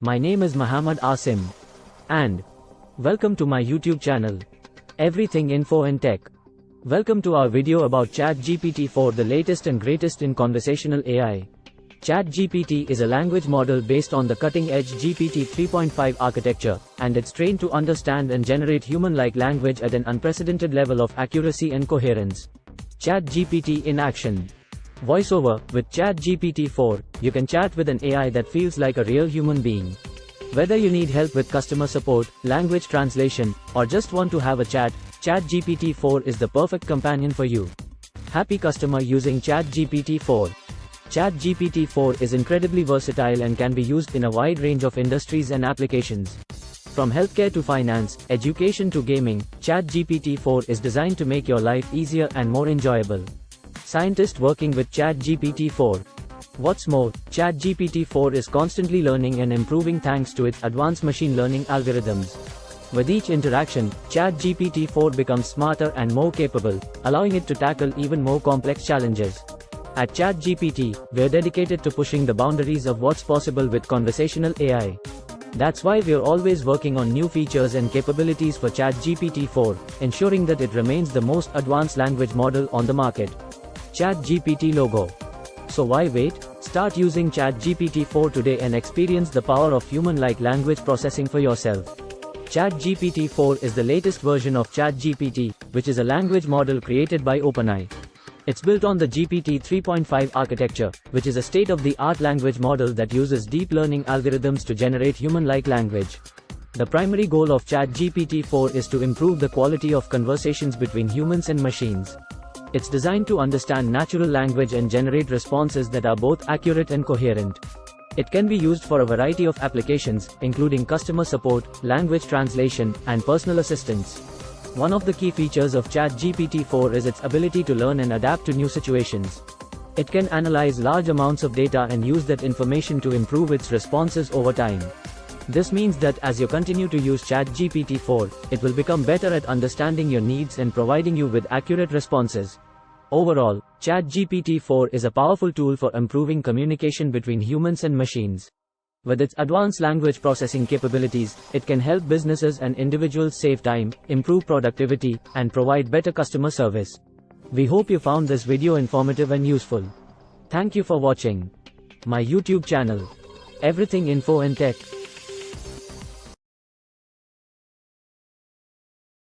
My name is Muhammad Asim. And welcome to my YouTube channel, Everything Info and Tech. Welcome to our video about GPT4, the latest and greatest in conversational AI. ChatGPT is a language model based on the cutting-edge GPT 3.5 architecture, and it's trained to understand and generate human-like language at an unprecedented level of accuracy and coherence. ChatGPT in action. Voiceover. With ChatGPT4, you can chat with an AI that feels like a real human being. Whether you need help with customer support, language translation, or just want to have a chat, ChatGPT4 is the perfect companion for you. Happy customer using ChatGPT4. ChatGPT4 is incredibly versatile and can be used in a wide range of industries and applications. From healthcare to finance, education to gaming, ChatGPT4 is designed to make your life easier and more enjoyable. Scientists working with ChatGPT4. What's more, ChatGPT4 is constantly learning and improving thanks to its advanced machine learning algorithms. With each interaction, ChatGPT4 becomes smarter and more capable, allowing it to tackle even more complex challenges. At ChatGPT, we're dedicated to pushing the boundaries of what's possible with conversational AI. That's why we're always working on new features and capabilities for ChatGPT4, ensuring that it remains the most advanced language model on the market. ChatGPT logo. So why wait? Start using ChatGPT4 today and experience the power of human-like language processing for yourself. ChatGPT4 is the latest version of ChatGPT, which is a language model created by OpenAI. It's built on the GPT 3.5 architecture, which is a state-of-the-art language model that uses deep learning algorithms to generate human-like language. The primary goal of ChatGPT4 is to improve the quality of conversations between humans and machines. It's designed to understand natural language and generate responses that are both accurate and coherent. It can be used for a variety of applications, including customer support, language translation, and personal assistance. One of the key features of ChatGPT4 is its ability to learn and adapt to new situations. It can analyze large amounts of data and use that information to improve its responses over time. This means that as you continue to use ChatGPT4, it will become better at understanding your needs and providing you with accurate responses. Overall, ChatGPT4 is a powerful tool for improving communication between humans and machines. With its advanced language processing capabilities, it can help businesses and individuals save time, improve productivity, and provide better customer service. We hope you found this video informative and useful. Thank you for watching my YouTube channel, Everything Info and Tech.